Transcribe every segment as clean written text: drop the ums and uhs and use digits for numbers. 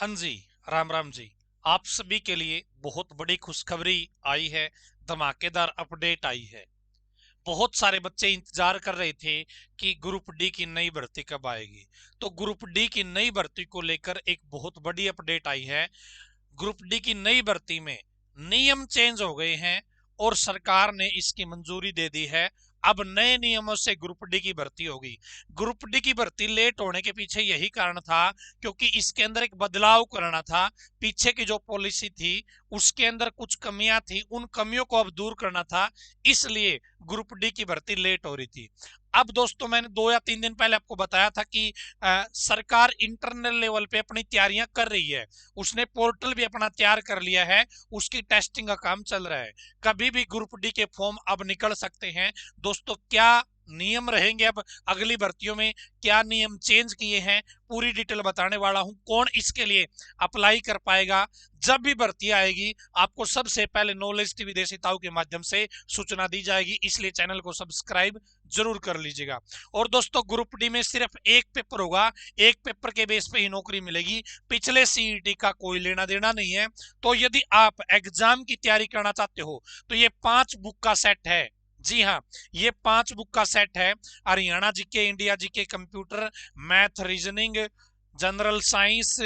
हाँ जी, राम राम जी। आप सभी के लिए बहुत बड़ी खुशखबरी आई है, धमाकेदार अपडेट आई है। बहुत सारे बच्चे इंतजार कर रहे थे कि ग्रुप डी की नई भर्ती कब आएगी। तो ग्रुप डी की नई भर्ती को लेकर एक बहुत बड़ी अपडेट आई है। ग्रुप डी की नई भर्ती में नियम चेंज हो गए हैं और सरकार ने इसकी मंजूरी दे दी है। अब नए नियमों से ग्रुप डी की भर्ती होगी। ग्रुप डी की भर्ती लेट होने के पीछे यही कारण था, क्योंकि इसके अंदर एक बदलाव करना था। पीछे की जो पॉलिसी थी उसके अंदर कुछ कमियां थी, उन कमियों को अब दूर करना था, इसलिए ग्रुप डी की भर्ती लेट हो रही थी। अब दोस्तों, मैंने 2 या 3 दिन पहले आपको बताया था कि सरकार इंटरनल लेवल पे अपनी तैयारियां कर रही है। उसने पोर्टल भी अपना तैयार कर लिया है, उसकी टेस्टिंग का काम चल रहा है। कभी भी ग्रुप डी के फॉर्म अब निकल सकते हैं। दोस्तों, क्या नियम रहेंगे अब अगली भर्तियों में, क्या नियम चेंज किए हैं, पूरी डिटेल बताने वाला हूं। कौन इसके लिए अप्लाई कर पाएगा, जब भी भर्ती आएगी आपको सबसे पहले नॉलेज टीवी देसी ताऊ के माध्यम से सूचना दी जाएगी, इसलिए चैनल को सब्सक्राइब जरूर कर लीजिएगा। और दोस्तों, ग्रुप डी में सिर्फ एक पेपर होगा, एक पेपर के बेस पे ही नौकरी मिलेगी। पिछले सीईटी का कोई लेना देना नहीं है। तो यदि आप एग्जाम की तैयारी करना चाहते हो तो ये 5 बुक का सेट है। जी हाँ, ये 5 बुक का सेट है। Haryana GK, India GK, computer, math, reasoning, general science,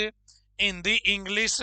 Hindi, English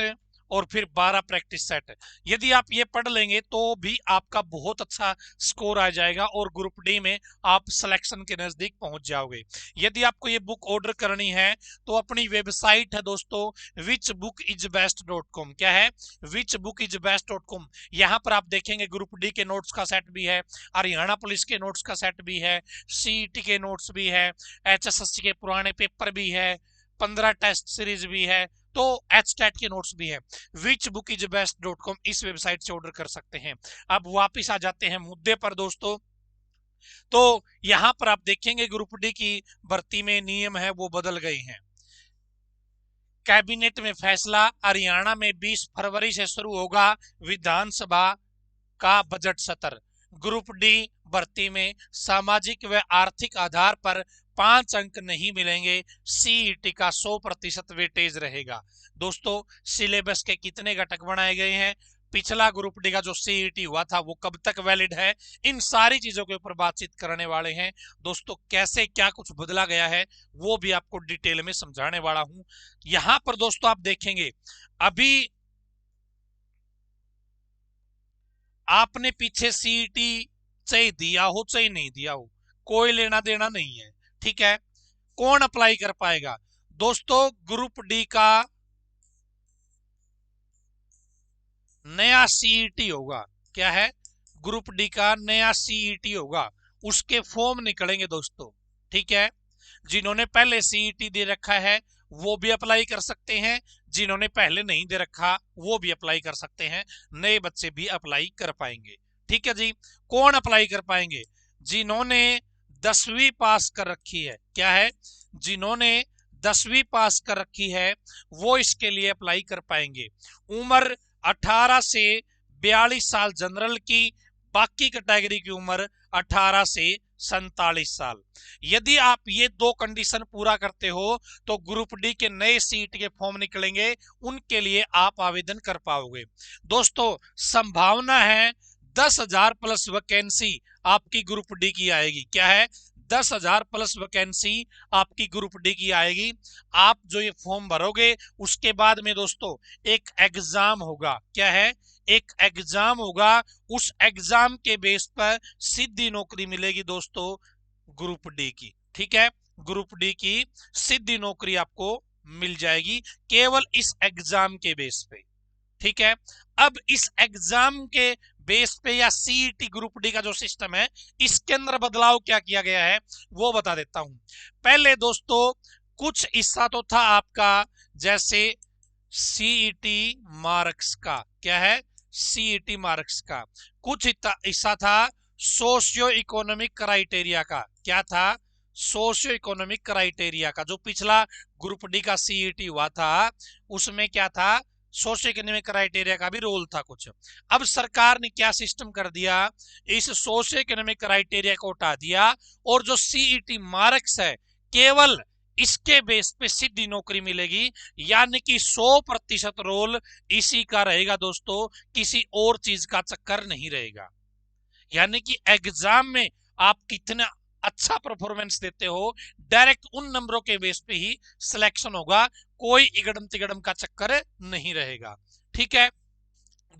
और फिर 12 प्रैक्टिस सेट। यदि आप ये पढ़ लेंगे तो भी आपका बहुत अच्छा स्कोर आ जाएगा और ग्रुप डी में आप सिलेक्शन के नजदीक पहुंच जाओगे। यदि आपको ये बुक ऑर्डर करनी है तो अपनी वेबसाइट है दोस्तों, whichbookisbest.com। क्या है? whichbookisbest.com। यहाँ पर आप देखेंगे ग्रुप डी के नोट्स का सेट भी है, हरियाणा पुलिस के नोट्स का सेट भी है, सीईटी के नोट्स भी है, एचएसएससी के पुराने पेपर भी है, 15 टेस्ट सीरीज भी है, तो एचटेट के नोट्स भी है। whichbookisbest.com, इस वेबसाइट से ऑर्डर कर सकते हैं। अब वापिस आ जाते हैं मुद्दे पर दोस्तों। तो यहां पर आप देखेंगे ग्रुप डी की भर्ती में नियम है वो बदल गए हैं। कैबिनेट में फैसला, हरियाणा में 20 फरवरी से शुरू होगा विधानसभा का बजट सत्र। ग्रुप डी भर्ती में सामाजिक व आर्थिक आधार पर 5 अंक नहीं मिलेंगे। सीईटी का 100% वेटेज रहेगा। दोस्तों, सिलेबस के कितने घटक बनाए गए हैं, पिछला ग्रुप डी का जो सीईटी हुआ था वो कब तक वैलिड है, इन सारी चीजों के ऊपर बातचीत करने वाले हैं। दोस्तों, कैसे क्या कुछ बदला गया है वो भी आपको डिटेल में समझाने वाला हूं। यहां पर दोस्तों आप देखेंगे, अभी आपने पीछे सीईटी चाहे दिया हो चाहे नहीं दिया हो, कोई लेना देना नहीं है। ठीक है, कौन अप्लाई कर पाएगा? दोस्तों, ग्रुप डी का नया सीईटी होगा। क्या है? ग्रुप डी का नया सीईटी होगा, उसके फॉर्म निकलेंगे दोस्तों। ठीक है, जिन्होंने पहले सीईटी दे रखा है वो भी अप्लाई कर सकते हैं, जिन्होंने पहले नहीं दे रखा वो भी अप्लाई कर सकते हैं, नए बच्चे भी अप्लाई कर पाएंगे। ठीक है जी। कौन अप्लाई कर पाएंगे? जिन्होंने 10वीं पास कर रखी है। क्या है? जिन्होंने 10वीं पास कर रखी है वो इसके लिए अप्लाई कर पाएंगे। उम्र 18 से 42 साल जनरल की, बाकी कैटेगरी की उम्र 18 से 47 साल। यदि आप ये 2 कंडीशन पूरा करते हो तो ग्रुप डी के नए सीट के फॉर्म निकलेंगे, उनके लिए आप आवेदन कर पाओगे। दोस्तों, संभावना है 10,000 प्लस वैकेंसी आपकी ग्रुप डी की आएगी। क्या है? 10,000 प्लस वैकेंसी आपकी ग्रुप डी की आएगी। आप जो ये फॉर्म भरोगे उसके बाद में दोस्तों एक एग्जाम होगा। क्या है? एक एग्जाम होगा, उस एग्जाम के बेस पर सीधी नौकरी मिलेगी दोस्तों ग्रुप डी की। ठीक है, ग्रुप डी की सीधी नौकरी आपको मिल जाएगी केवल इस एग्जाम के बेस पे। ठीक है, अब इस एग्जाम के बेस पे या सीईटी ग्रुप डी का जो सिस्टम है इसके अंदर बदलाव क्या किया गया है वो बता देता हूं। पहले दोस्तों कुछ हिस्सा तो था आपका, जैसे सीईटी मार्क्स का। क्या है? सीईटी मार्क्स का कुछ हिस्सा था सोशियो इकोनॉमिक क्राइटेरिया का। क्या था? सोशियो इकोनॉमिक क्राइटेरिया का। जो पिछला ग्रुप डी का सीईटी हुआ था उसमें क्या था? सोशियो इकोनॉमिक क्राइटेरिया का भी रोल था कुछ। अब सरकार ने क्या सिस्टम कर दिया, इस सोशियो इकोनॉमिक क्राइटेरिया को हटा दिया और जो सीईटी मार्क्स है केवल इसके बेस पे सीधी नौकरी मिलेगी, यानी कि 100% रोल इसी का रहेगा दोस्तों, किसी और चीज का चक्कर नहीं रहेगा। यानी कि एग्जाम में आप कितना अच्छा परफॉर्मेंस देते हो, डायरेक्ट उन नंबरों के बेस पे ही सिलेक्शन होगा, कोई इगड़म तिगड़म का चक्कर नहीं रहेगा। ठीक है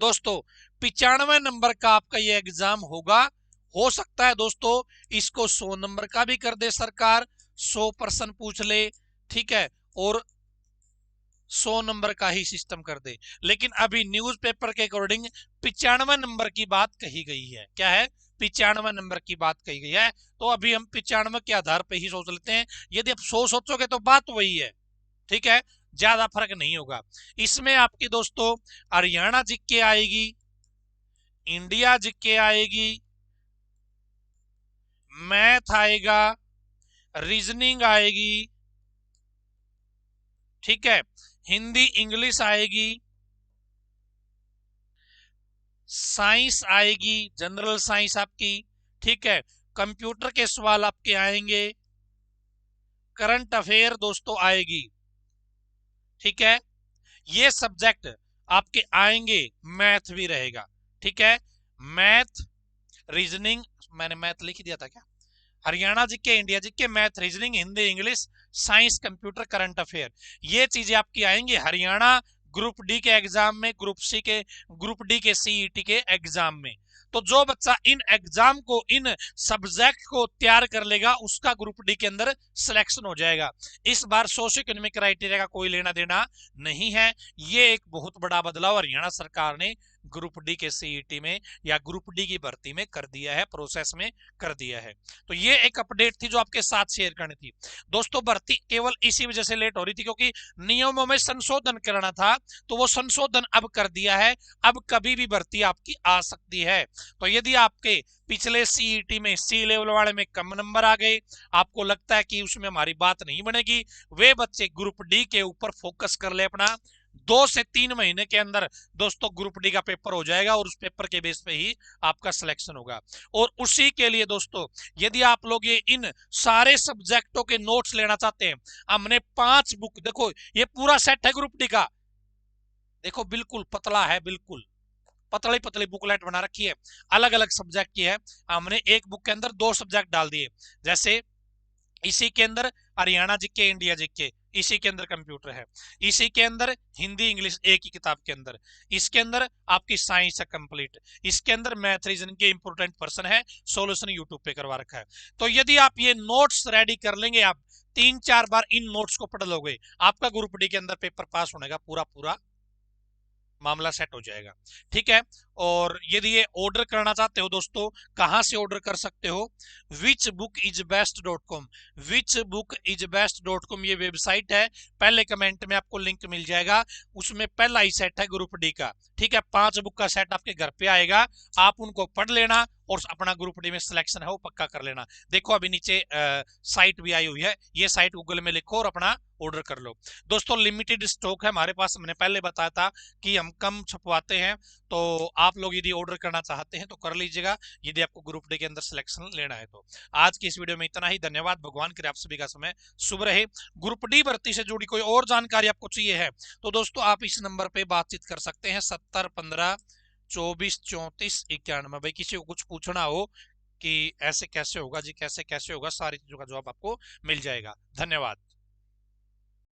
दोस्तों, 95 नंबर का आपका ये एग्जाम होगा। हो सकता है दोस्तों इसको 100 नंबर का भी कर दे सरकार, 100 प्रश्न पूछ ले, ठीक है, और 100 नंबर का ही सिस्टम कर दे। लेकिन अभी न्यूज़पेपर के अकॉर्डिंग 95 नंबर की बात कही गई है। क्या है? 95 नंबर की बात कही गई है। तो अभी हम 95 के आधार पे ही सोच लेते हैं। यदि आप 100 सोचोगे तो बात वही है, ठीक है, ज्यादा फर्क नहीं होगा। इसमें आपकी दोस्तों हरियाणा जीके आएगी, इंडिया जीके आएगी, मैथ आएगा, रीजनिंग आएगी, ठीक है, हिंदी इंग्लिश आएगी, साइंस आएगी, जनरल साइंस आपकी, ठीक है, कंप्यूटर के सवाल आपके आएंगे, करंट अफेयर दोस्तों आएगी, ठीक है, ये सब्जेक्ट आपके आएंगे, मैथ भी रहेगा, ठीक है, मैथ रीजनिंग, मैंने मैथ लिख दिया था क्या? Haryana GK, India GK, math, reasoning, Hindi English, science, computer, current affair, ये चीजें आपकी आएंगी हरियाणा ग्रुप डी के एग्जाम में, ग्रुप डी के सीईटी के एग्जाम में। तो जो बच्चा इन एग्जाम को, इन सब्जेक्ट को तैयार कर लेगा, उसका ग्रुप डी के अंदर सिलेक्शन हो जाएगा। इस बार सोशो इकोनॉमिक क्राइटेरिया का कोई लेना देना नहीं है। ये एक बहुत बड़ा बदलाव हरियाणा सरकार ने ग्रुप डी के सीईटी में या ग्रुप डी की भर्ती में कर दिया है, प्रोसेस में कर दिया है। तो ये एक अपडेट थी जो आपके साथ शेयर करनी थी दोस्तों। भर्ती केवल इसी वजह से लेट हो रही थी क्योंकि नियमों में संशोधन करना था, तो वो संशोधन अब कर दिया है। अब कभी भी भर्ती आपकी आ सकती है। तो यदि आपके पिछले सीईटी में सी लेवल वाले में कम नंबर आ गए, आपको लगता है कि उसमें हमारी बात नहीं बनेगी, वे बच्चे ग्रुप डी के ऊपर फोकस कर ले अपना। 2 से 3 महीने के अंदर दोस्तों ग्रुप डी का पेपर हो जाएगा और उस पेपर के बेस पे ही आपका सिलेक्शन होगा। और उसी के लिए दोस्तों यदि आप लोग ये इन सारे सब्जेक्टों के नोट्स लेना चाहते हैं, हमने 5 बुक, देखो ये पूरा सेट है ग्रुप डी का, देखो बिल्कुल पतला है, बिल्कुल पतली पतली बुकलेट बना रखी है, अलग अलग सब्जेक्ट की है। हमने एक बुक के अंदर 2 सब्जेक्ट डाल दिए, जैसे इसी के अंदर हरियाणा जीके, इंडिया जीके, इसी के अंदर कंप्यूटर है, इसी के अंदर हिंदी इंग्लिश एक ही किताब के अंदर, इसके अंदर आपकी साइंस है कंप्लीट, इसके अंदर मैथ रीजनिंग के इंपोर्टेंट पर्सन है, सॉल्यूशन यूट्यूब पे करवा रखा है। तो यदि आप ये नोट्स रेडी कर लेंगे, आप 3-4 बार इन नोट्स को पढ़ लोगे, आपका ग्रुप डी के अंदर पेपर पास होने का पूरा पूरा मामला सेट हो जाएगा। ठीक है, और यदि ये ऑर्डर करना चाहते हो दोस्तों, कहां से ऑर्डर कर सकते हो? whichbookisbest.com, whichbookisbest.com ये वेबसाइट है, पहले कमेंट में आपको लिंक मिल जाएगा, उसमें पहला ही सेट है ग्रुप डी का। ठीक है, 5 बुक का सेट आपके घर पे आएगा, आप उनको पढ़ लेना और अपना ग्रुप डी में सिलेक्शन है वो पक्का कर लेना। देखो अभी नीचे साइट भी आई हुई है, ये साइट गूगल में लिखो और अपना ऑर्डर कर लो। दोस्तों लिमिटेड स्टॉक है हमारे पास, मैंने पहले बताया था कि हम कम छपवाते हैं, तो आप लोग यदि ऑर्डर करना चाहते हैं तो कर लीजिएगा, यदि आपको ग्रुप डी के अंदर सिलेक्शन लेना है तो। आज की इस वीडियो में इतना ही, धन्यवाद, भगवान करे आप सभी का समय शुभ रहे। ग्रुप डी भर्ती से जुड़ी कोई और जानकारी आपको चाहिए है तो दोस्तों आप इस नंबर पे बातचीत कर सकते हैं, 7015243491। भाई किसी को कुछ पूछना हो कि ऐसे कैसे होगा जी, कैसे कैसे होगा, सारी चीजों का जवाब आपको मिल जाएगा। धन्यवाद।